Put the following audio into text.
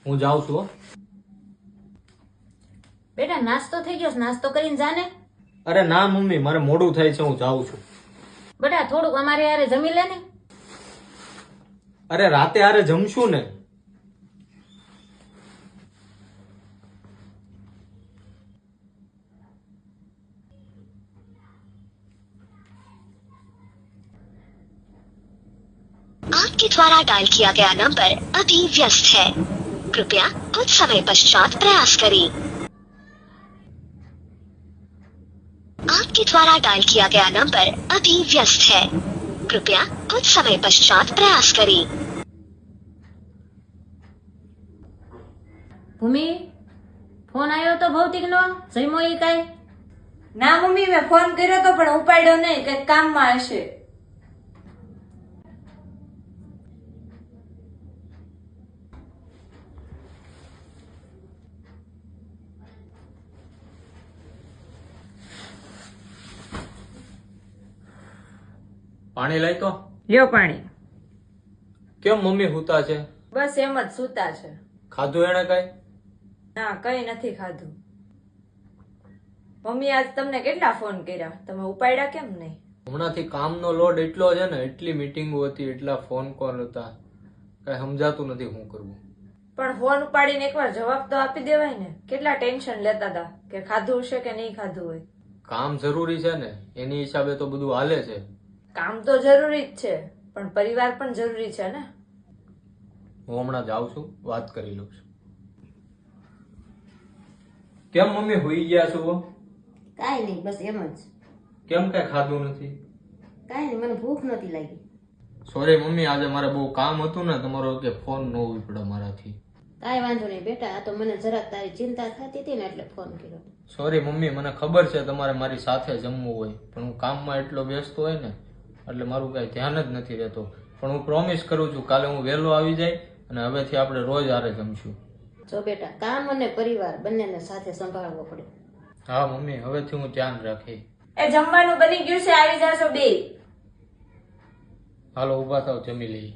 હું જાઉં છું હો. બેટા નાસ્તો થઈ ગયો છે, નાસ્તો કરીને જાને. અરે ના મમ્મી, મારે મોડું થાય છે, હું જાઉં છું. બેટા થોડુંક અમારે યારે જમી લે ને. અરે રાતે હારે જમશું ને. आपके द्वारा डायल किया गया नंबर अभी व्यस्त है, कृपया कुछ समय पश्चात प्रयास करें। आपके द्वारा डायल किया गया नंबर अभी व्यस्त है, कृपया कुछ समय पश्चात प्रयास करें। ભૂમિ ફોન આવ્યો તો ભૌતિક નો જઈમો ઈ કાઈ? ના મમ્મી, મેં ફોન કર્યો તો પણ ઉપાડ્યો નહીં, કઈક કામમાં હશે. પાણી લઈ તો. લ્યો પાણી. કેમ મમ્મી હુતા છે? બસ એમ જ સૂતા છે. ખાધું એને કઈ? ના, કઈ નથી ખાધું. મમ્મી આજ તમને કેટલા ફોન કર્યા, તમે ઉપાડ્યા કેમ નહીં? હમણાંથી કામનો લોડ એટલો છે ને, એટલી મીટિંગો હતી, એટલા ફોન કોલ હતા, કઈ સમજાતું નથી શું કરવું. પણ ફોન ઉપાડીને એકવાર જવાબ તો આપી દેવાય ને. કેટલા ટેન્શન લેતા હતા કે ખાધું હશે કે નહીં ખાધું હોય. કામ જરૂરી છે ને, એની હિસાબે તો બધું હાલે છે. કામ તો જરૂરી જ છે, પણ પરિવાર પણ જરૂરી છે ને. હું હમણાં જાઉં છું, વાત કરી લઉં છું. કેમ મમ્મી હોઈ ગયા છો? કાંઈ નહીં, બસ એમ જ. કેમ કઈ ખાધું નથી? કાંઈ નહીં, મને ભૂખ નથી લાગી. સોરી મમ્મી, આજે મારે બહુ કામ હતું ને, તમારો કે ફોન ન ઉપડ્યો મારાથી. કાંઈ વાંધો નહીં બેટા, આ તો મને જરાક તારી ચિંતા થતી હતી ને એટલે ફોન કર્યો. સોરી મમ્મી, મને ખબર છે તમારે મારી સાથે જમવું હોય, પણ હું કામમાં એટલો વ્યસ્ત હોય ને એટલે મારું કઈ ધ્યાન જ નથી રહેતો. પણ હું પ્રોમિસ કરું છું, કાલે હું વહેલો આવી જાય અને હવેથી આપણે રોજ હારે જમશું. જો બેટા, કામ અને પરિવાર બંનેને સાથે સંભાળવો પડે. હા મમ્મી, હવેથી હું ધ્યાન રાખી. એ જમવાનું બની ગયું છે, આવી જાશો બે. હાલો ઊભા થાવ, જમી લઈએ.